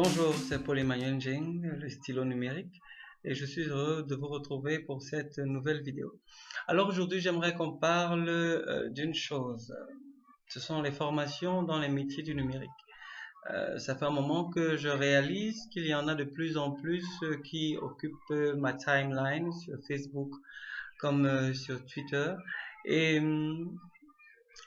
Bonjour, c'est Paul-Emmanuel Njing, le stylo numérique, et je suis heureux de vous retrouver pour cette nouvelle vidéo. Alors aujourd'hui, j'aimerais qu'on parle d'une chose. Ce sont les formations dans les métiers du numérique. Ça fait un moment que je réalise qu'il y en a de plus en plus qui occupent ma timeline sur Facebook comme sur Twitter. Et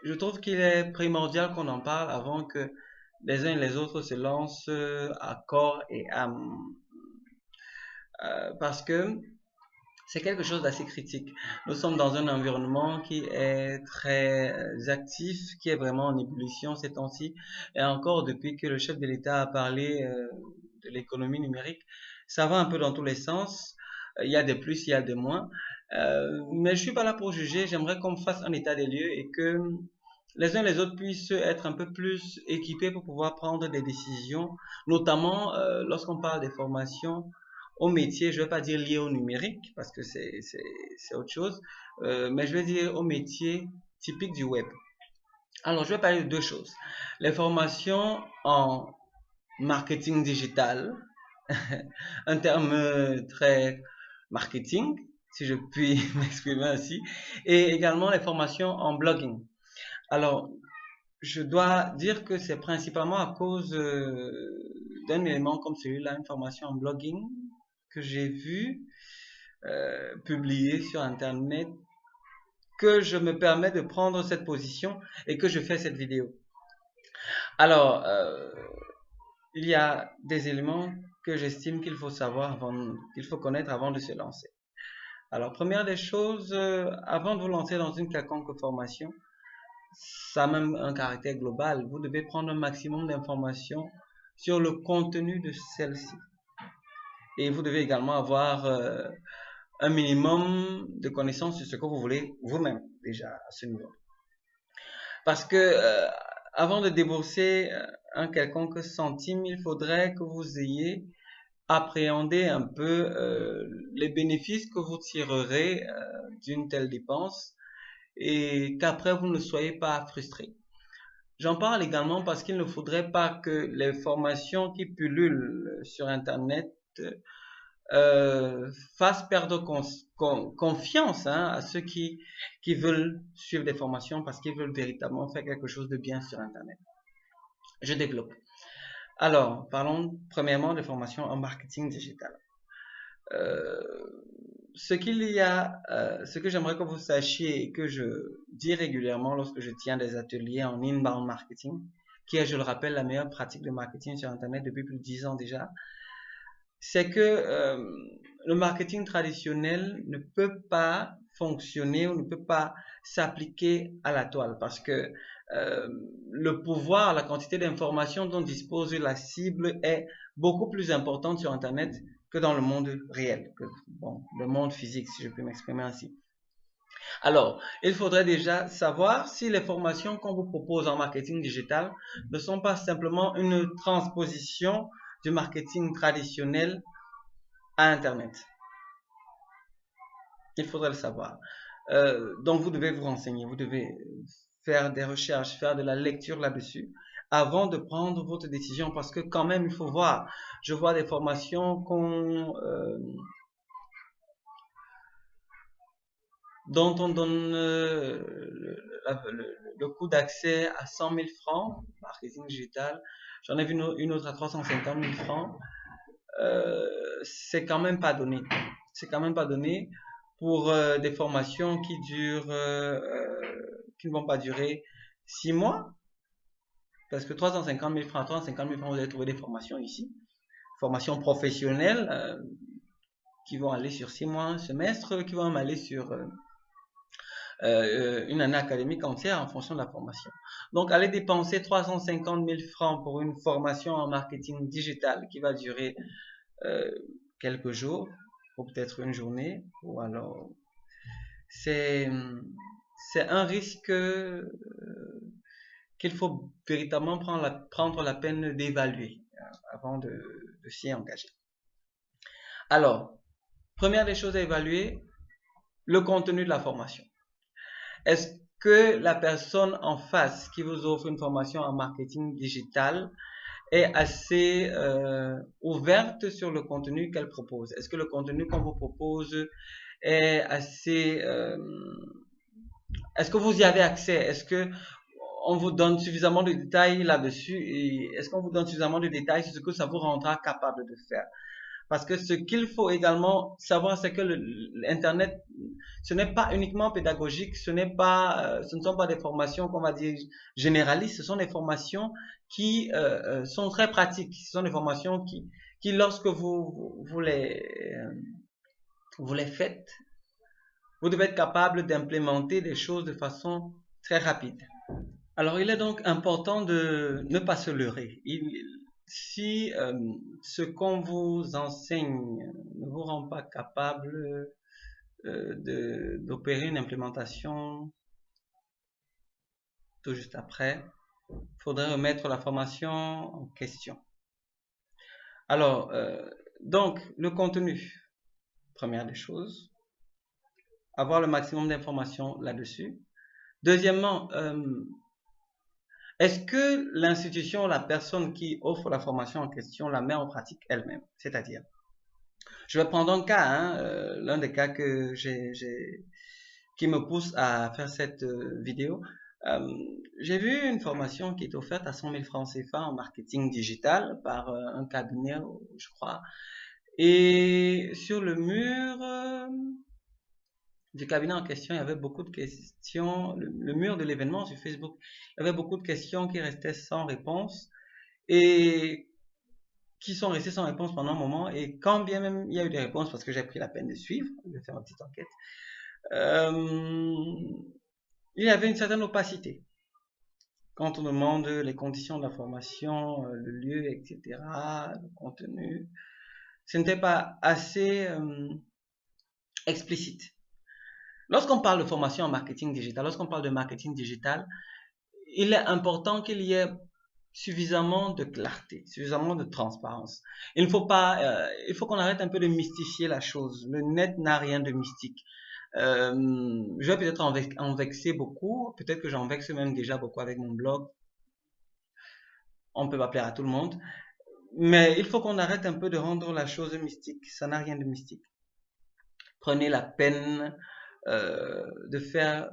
je trouve qu'il est primordial qu'on en parle avant que les uns et les autres se lancent à corps et âme. Parce que c'est quelque chose d'assez critique. Nous sommes dans un environnement qui est très actif, qui est vraiment en ébullition ces temps-ci. Et encore depuis que le chef de l'État a parlé de l'économie numérique, ça va un peu dans tous les sens. Il y a des plus, il y a des moins. Mais je suis pas là pour juger. J'aimerais qu'on fasse un état des lieux et que les uns et les autres puissent être un peu plus équipés pour pouvoir prendre des décisions, notamment lorsqu'on parle des formations au métier, je ne vais pas dire lié au numérique, parce que c'est autre chose, mais je vais dire au métier typique du web. Alors, je vais parler de deux choses. Les formations en marketing digital, un terme très marketing, si je puis m'exprimer ainsi, et également les formations en blogging. Alors, je dois dire que c'est principalement à cause d'un élément comme celui-là, une formation en blogging que j'ai vu publié sur Internet, que je me permets de prendre cette position et que je fais cette vidéo. Alors, il y a des éléments que j'estime qu'il faut savoir, qu'il faut connaître avant de se lancer. Alors, première des choses, avant de vous lancer dans une quelconque formation, ça a même un caractère global, vous devez prendre un maximum d'informations sur le contenu de celle-ci. Et vous devez également avoir un minimum de connaissances sur ce que vous voulez vous-même déjà à ce niveau. Parce que avant de débourser un quelconque centime, il faudrait que vous ayez appréhendé un peu les bénéfices que vous tirerez d'une telle dépense et qu'après vous ne soyez pas frustré. J'en parle également parce qu'il ne faudrait pas que les formations qui pullulent sur Internet fassent perdre confiance à ceux qui veulent suivre des formations parce qu'ils veulent véritablement faire quelque chose de bien sur Internet. Je développe. Alors, parlons premièrement des formations en marketing digital. Ce que j'aimerais que vous sachiez et que je dis régulièrement lorsque je tiens des ateliers en inbound marketing, qui est, je le rappelle, la meilleure pratique de marketing sur Internet depuis plus de 10 ans déjà, c'est que le marketing traditionnel ne peut pas fonctionner ou ne peut pas s'appliquer à la toile parce que le pouvoir, la quantité d'informations dont dispose la cible est beaucoup plus importante sur Internet que dans le monde réel, le monde physique, si je peux m'exprimer ainsi. Alors, il faudrait déjà savoir si les formations qu'on vous propose en marketing digital ne sont pas simplement une transposition du marketing traditionnel à Internet. Il faudrait le savoir. Donc, vous devez vous renseigner, vous devez faire des recherches, faire de la lecture là-dessus avant de prendre votre décision parce que quand même, il faut voir. Je vois des formations dont on donne le coût d'accès à 100 000 francs, marketing digital. J'en ai vu une autre à 350 000 francs. C'est quand même pas donné. C'est quand même pas donné pour des formations qui qui ne vont pas durer 6 mois. Parce que 350 000 francs, 350 000 francs, vous allez trouver des formations ici. Formations professionnelles qui vont aller sur 6 mois, un semestre, qui vont aller sur une année académique entière en fonction de la formation. Donc, aller dépenser 350 000 francs pour une formation en marketing digital qui va durer quelques jours, ou peut-être une journée, ou alors c'est un risque qu'il faut véritablement prendre la peine d'évaluer avant de s'y engager. Alors, première des choses à évaluer, le contenu de la formation. Est-ce que la personne en face qui vous offre une formation en marketing digital est assez ouverte sur le contenu qu'elle propose? Est-ce que le contenu qu'on vous propose est assez... est-ce que vous y avez accès? Est-ce que on vous donne suffisamment de détails là-dessus? Et est-ce qu'on vous donne suffisamment de détails sur ce que ça vous rendra capable de faire? Parce que ce qu'il faut également savoir, c'est que l'Internet, ce n'est pas uniquement pédagogique, ce ne sont pas des formations qu'on va dire généralistes, ce sont des formations qui sont très pratiques. Ce sont des formations qui lorsque vous les faites, vous devez être capable d'implémenter des choses de façon très rapide. Alors, il est donc important de ne pas se leurrer. Si ce qu'on vous enseigne ne vous rend pas capable d'opérer une implémentation tout juste après, il faudrait remettre la formation en question. Alors, donc, le contenu, première des choses, avoir le maximum d'informations là-dessus. Deuxièmement, est-ce que l'institution, la personne qui offre la formation en question la met en pratique elle-même? C'est-à-dire, je vais prendre un cas, hein, l'un des cas qui me pousse à faire cette vidéo. J'ai vu une formation qui est offerte à 100 000 francs CFA en marketing digital par un cabinet, je crois. Et sur le mur du cabinet en question, il y avait beaucoup de questions. Le mur de l'événement sur Facebook, il y avait beaucoup de questions qui restaient sans réponse et qui sont restées sans réponse pendant un moment. Et quand bien même il y a eu des réponses, parce que j'ai pris la peine de suivre, de faire une petite enquête, il y avait une certaine opacité. Quand on demande les conditions de la formation, le lieu, etc., le contenu, ce n'était pas assez explicite. Lorsqu'on parle de formation en marketing digital, lorsqu'on parle de marketing digital, il est important qu'il y ait suffisamment de clarté, suffisamment de transparence. Il faut qu'on arrête un peu de mystifier la chose. Le net n'a rien de mystique. Je vais peut-être en vexer beaucoup, peut-être que j'en vexe même déjà beaucoup avec mon blog. On peut pas plaire à tout le monde, mais il faut qu'on arrête un peu de rendre la chose mystique. Ça n'a rien de mystique. Prenez la peine de faire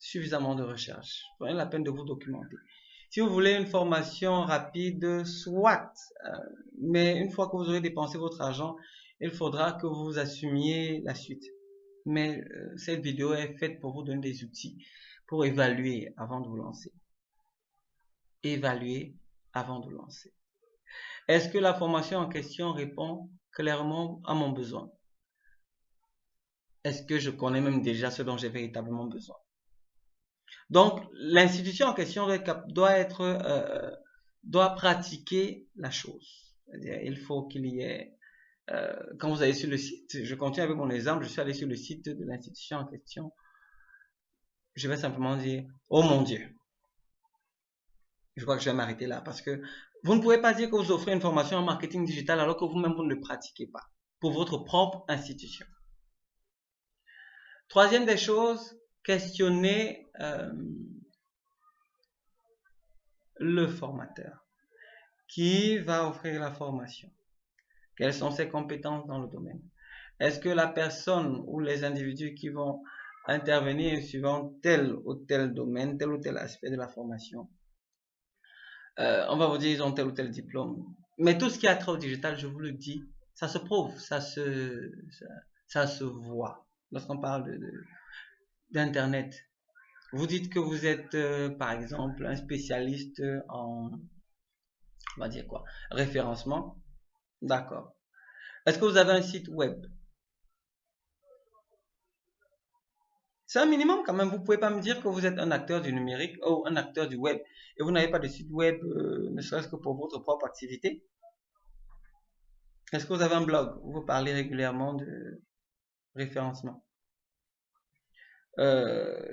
suffisamment de recherche. Prenez la peine de vous documenter. Si vous voulez une formation rapide, soit, mais une fois que vous aurez dépensé votre argent, il faudra que vous assumiez la suite. Mais cette vidéo est faite pour vous donner des outils pour évaluer avant de vous lancer. Évaluer avant de vous lancer. Est-ce que la formation en question répond clairement à mon besoin? Est-ce que je connais même déjà ce dont j'ai véritablement besoin? Donc, l'institution en question doit pratiquer la chose. C'est-à-dire, il faut qu'il y ait, quand vous allez sur le site, je continue avec mon exemple, je suis allé sur le site de l'institution en question, je vais simplement dire, oh mon Dieu. Je crois que je vais m'arrêter là parce que vous ne pouvez pas dire que vous offrez une formation en marketing digital alors que vous-même vous ne le pratiquez pas pour votre propre institution. Troisième des choses, questionnez le formateur qui va offrir la formation. Quelles sont ses compétences dans le domaine? Est-ce que la personne ou les individus qui vont intervenir suivant tel ou tel domaine, tel ou tel aspect de la formation, on va vous dire ils ont tel ou tel diplôme. Mais tout ce qui a trait au digital, je vous le dis, ça se prouve, ça se voit. Lorsqu'on parle d'Internet, vous dites que vous êtes, par exemple, un spécialiste en, on va dire quoi, référencement. D'accord. Est-ce que vous avez un site web? C'est un minimum quand même. Vous pouvez pas me dire que vous êtes un acteur du numérique ou un acteur du web et vous n'avez pas de site web, ne serait-ce que pour votre propre activité. Est-ce que vous avez un blog où vous parlez régulièrement de référencement?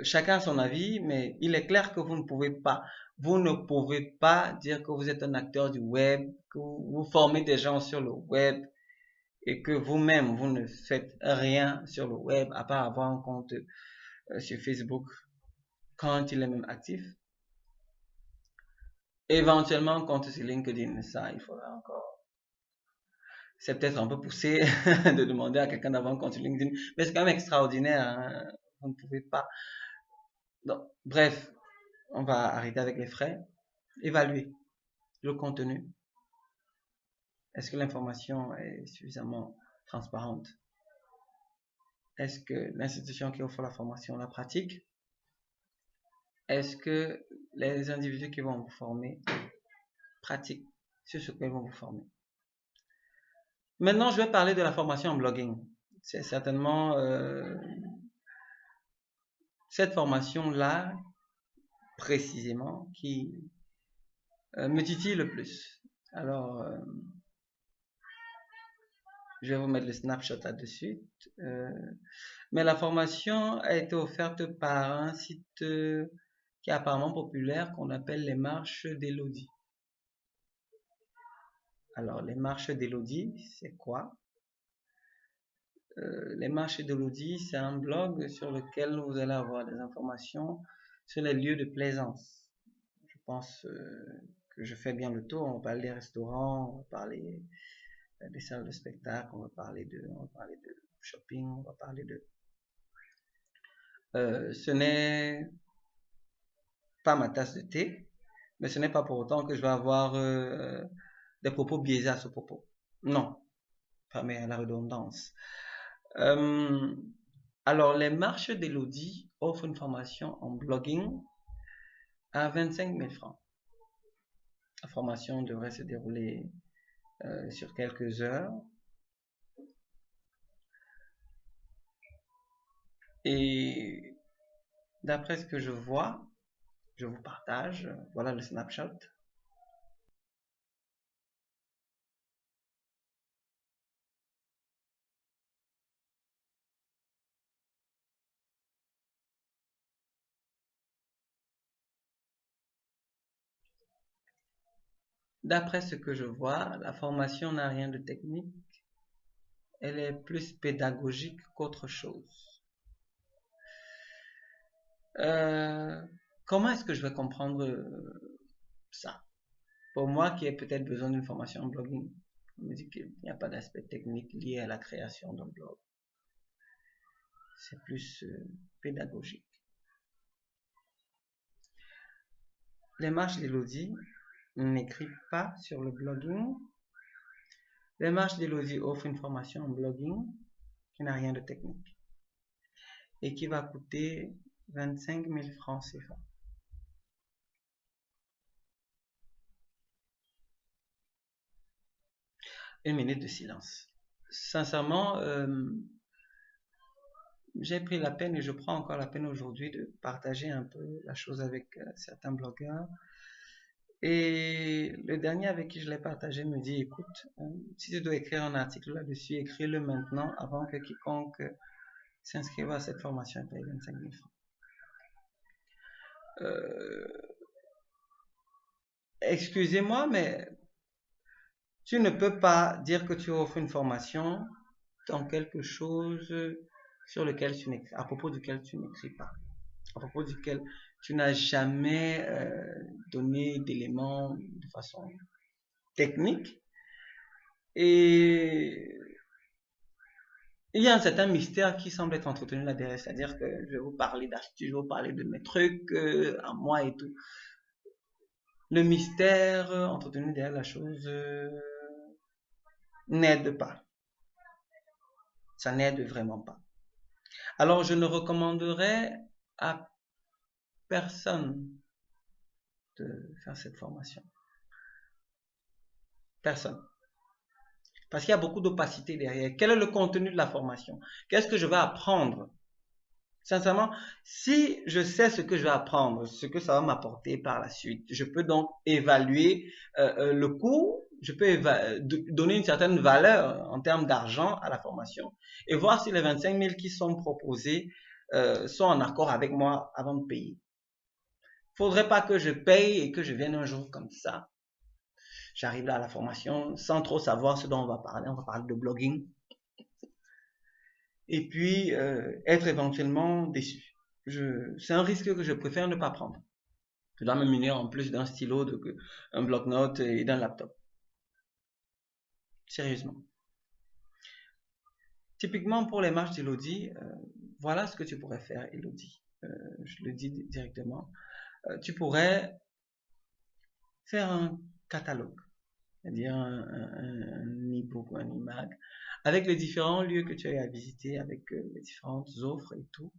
Chacun a son avis, mais il est clair que vous ne pouvez pas dire que vous êtes un acteur du web, que vous formez des gens sur le web et que vous-même vous ne faites rien sur le web à part avoir un compte sur Facebook quand il est même actif. Éventuellement, compte sur LinkedIn, ça, il faudra encore. C'est peut-être un peu poussé de demander à quelqu'un d'avoir un compte sur LinkedIn, mais c'est quand même extraordinaire, hein. Vous ne pouvez pas. Donc, bref, on va arrêter avec les frais. Évaluer le contenu. Est-ce que l'information est suffisamment transparente? Est-ce que l'institution qui offre la formation la pratique? Est-ce que les individus qui vont vous former pratiquent sur ce qu'ils vont vous former? Maintenant, je vais parler de la formation en blogging. C'est certainement cette formation-là, précisément, qui me titille le plus. Alors, je vais vous mettre le snapshot là-dessus. Mais la formation a été offerte par un site qui est apparemment populaire, qu'on appelle les marches d'Élodie. Alors, les marches d'Élodie, c'est quoi? Les marches d'Élodie, c'est un blog sur lequel vous allez avoir des informations sur les lieux de plaisance. Je pense que je fais bien le tour. On va parler des restaurants, on va parler des salles de spectacle, on va parler de shopping, on va parler de... ce n'est pas ma tasse de thé, mais ce n'est pas pour autant que je vais avoir des propos biaisés à ce propos. Non, permet à la redondance. Alors, les marches d'Élodie offrent une formation en blogging à 25 000 francs. La formation devrait se dérouler sur quelques heures. Et d'après ce que je vois, je vous partage, voilà le snapshot. D'après ce que je vois, la formation n'a rien de technique. Elle est plus pédagogique qu'autre chose. Comment est-ce que je vais comprendre ça? Pour moi qui ai peut-être besoin d'une formation en blogging, on me dit qu'il n'y a pas d'aspect technique lié à la création d'un blog. C'est plus pédagogique. Les marches d'Élodie n'écrivent pas sur le blogging. Les marches d'Élodie offrent une formation en blogging qui n'a rien de technique et qui va coûter 25 000 francs CFA. Une minute de silence. Sincèrement, j'ai pris la peine et je prends encore la peine aujourd'hui de partager un peu la chose avec certains blogueurs. Et le dernier avec qui je l'ai partagé me dit, écoute, si tu dois écrire un article là-dessus, écris-le maintenant avant que quiconque s'inscrive à cette formation et paye 25 000 francs. Excusez-moi, mais tu ne peux pas dire que tu offres une formation dans quelque chose sur lequel tu n'écris, à propos duquel tu n'écris pas, à propos duquel tu n'as jamais donné d'éléments de façon technique. Et il y a un certain mystère qui semble être entretenu là derrière, c'est-à-dire que je vais vous parler d'astuces, je vais vous parler de mes trucs à moi et tout. Le mystère entretenu derrière la chose n'aide pas. Ça n'aide vraiment pas. Alors, je ne recommanderais à personne de faire cette formation. Personne. Parce qu'il y a beaucoup d'opacité derrière. Quel est le contenu de la formation? Qu'est-ce que je vais apprendre? Sincèrement, si je sais ce que je vais apprendre, ce que ça va m'apporter par la suite, je peux donc évaluer le coût, je peux donner une certaine valeur en termes d'argent à la formation et voir si les 25 000 qui sont proposés sont en accord avec moi avant de payer. Faudrait pas que je paye et que je vienne un jour comme ça. J'arrive là à la formation sans trop savoir ce dont on va parler. On va parler de blogging. Et puis être éventuellement déçu. C'est un risque que je préfère ne pas prendre. Je dois me munir en plus d'un stylo, un bloc-notes et d'un laptop. Sérieusement. Typiquement pour les marches d'Elodie, voilà ce que tu pourrais faire, Elodie. Je le dis directement. Tu pourrais faire un catalogue, c'est-à-dire un e-book ou un e-mag, avec les différents lieux que tu as à visiter, avec les différentes offres et tout.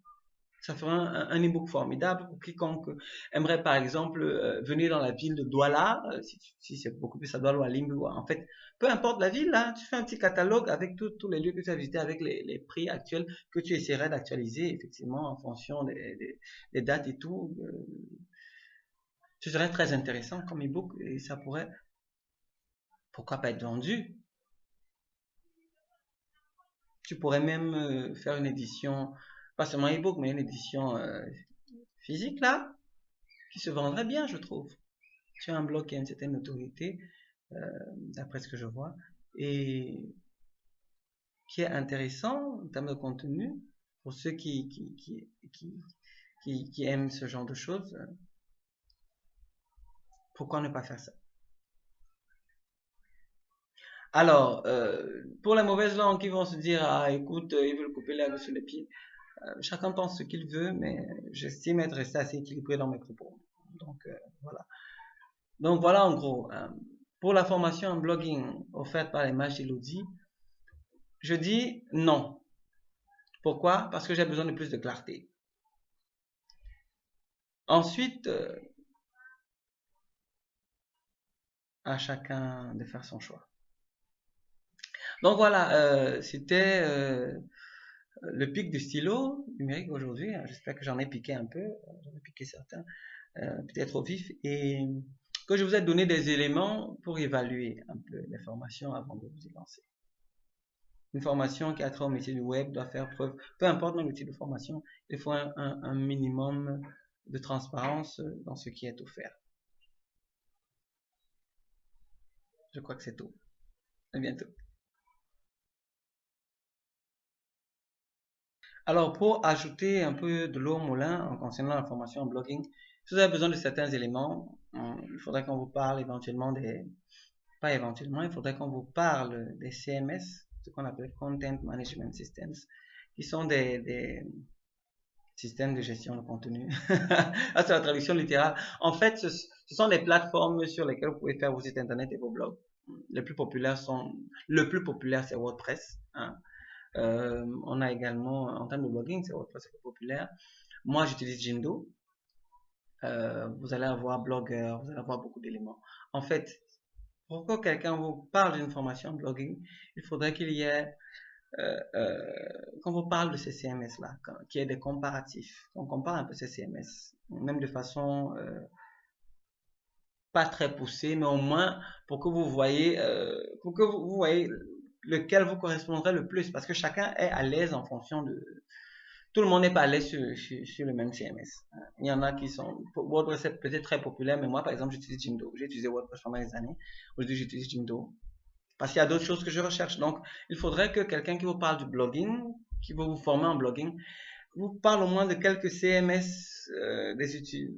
Ça fera un e-book formidable pour quiconque aimerait par exemple venir dans la ville de Douala, si c'est beaucoup plus à Douala ou à Limbu, en fait, peu importe la ville, là, tu fais un petit catalogue avec tous les lieux que tu as visités, avec les prix actuels que tu essaierais d'actualiser effectivement en fonction des dates et tout. Ce serait très intéressant comme e-book et ça pourrait, pourquoi pas être vendu. Tu pourrais même faire une édition, pas seulement e-book, mais une édition physique là, qui se vendrait bien, je trouve. Tu as un blog qui a une certaine notoriété, d'après ce que je vois, et qui est intéressant en termes de contenu pour ceux qui aiment ce genre de choses. Pourquoi ne pas faire ça? Alors, pour les mauvaises langues qui vont se dire, ah écoute, ils veulent couper l'herbe sous les pieds, chacun pense ce qu'il veut, mais j'estime être resté assez équilibré dans mes propos. Donc, voilà. Donc voilà en gros. Pour la formation en blogging offerte par les matchs d'Elodie, je dis non. Pourquoi? Parce que j'ai besoin de plus de clarté. Ensuite, à chacun de faire son choix. Donc voilà, c'était le pic du stylo numérique aujourd'hui. J'espère que j'en ai piqué un peu, j'en ai piqué certains, peut-être au vif, et que je vous ai donné des éléments pour évaluer un peu les formations avant de vous y lancer. Une formation qui a trait au métier du web doit faire preuve, peu importe l'outil de formation, il faut un minimum de transparence dans ce qui est offert. Je crois que c'est tout. À bientôt. Alors, pour ajouter un peu de l'eau au moulin en concernant la formation en blogging, si vous avez besoin de certains éléments, il faudrait qu'on vous parle éventuellement pas éventuellement, il faudrait qu'on vous parle des CMS, ce qu'on appelle Content Management Systems, qui sont des systèmes de gestion de contenu. Ah, c'est la traduction littérale. En fait, ce sont des plateformes sur lesquelles vous pouvez faire vos sites internet et vos blogs. Le plus populaire c'est WordPress, hein. On a également, en termes de blogging, c'est WordPress le plus populaire. Moi, j'utilise Jimdo. Vous allez avoir Blogger, vous allez avoir beaucoup d'éléments. En fait, pour que quelqu'un vous parle d'une formation blogging, il faudrait qu'il y ait, quand vous parle de ces CMS-là, qu'il y ait des comparatifs. On compare un peu ces CMS, même de façon pas très poussée, mais au moins pour que vous voyez, vous voyez lequel vous correspondrait le plus, parce que chacun est à l'aise en fonction de... Tout le monde n'est pas à l'aise sur le même CMS. Il y en a qui sont... WordPress est peut-être très populaire, mais moi, par exemple, j'utilise Jimdo. J'ai utilisé WordPress pendant des années. Aujourd'hui, j'utilise Jimdo. Parce qu'il y a d'autres choses que je recherche. Donc, il faudrait que quelqu'un qui vous parle du blogging, qui veut vous former en blogging, vous parle au moins de quelques CMS,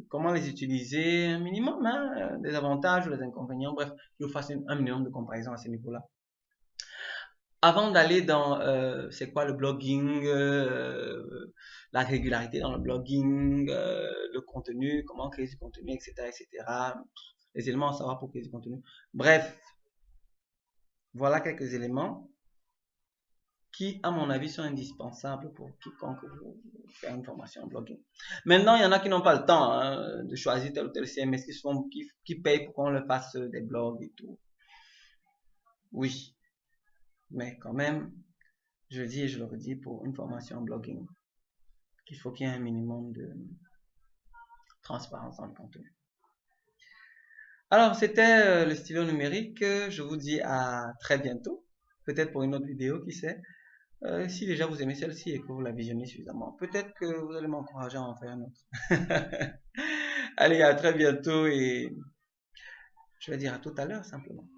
comment les utiliser, un minimum, hein, des avantages ou des inconvénients. Bref, qu'il vous fasse un minimum de comparaison à ce niveau-là. Avant d'aller dans c'est quoi le blogging, la régularité dans le blogging, le contenu, comment créer du contenu, etc., etc., les éléments à savoir pour créer du contenu. Bref, voilà quelques éléments qui, à mon avis, sont indispensables pour quiconque veut faire une formation en blogging. Maintenant, il y en a qui n'ont pas le temps, hein, de choisir tel ou tel CMS qui payent pour qu'on leur fasse des blogs et tout. Oui, mais quand même, je le dis et je le redis, pour une formation en blogging, il faut qu'il y ait un minimum de transparence dans le contenu. Alors, c'était le stylo numérique. Je vous dis à très bientôt. Peut-être pour une autre vidéo, qui sait. Si déjà vous aimez celle-ci et que vous la visionnez suffisamment, peut-être que vous allez m'encourager à en faire une autre. Allez, à très bientôt et je vais dire à tout à l'heure simplement.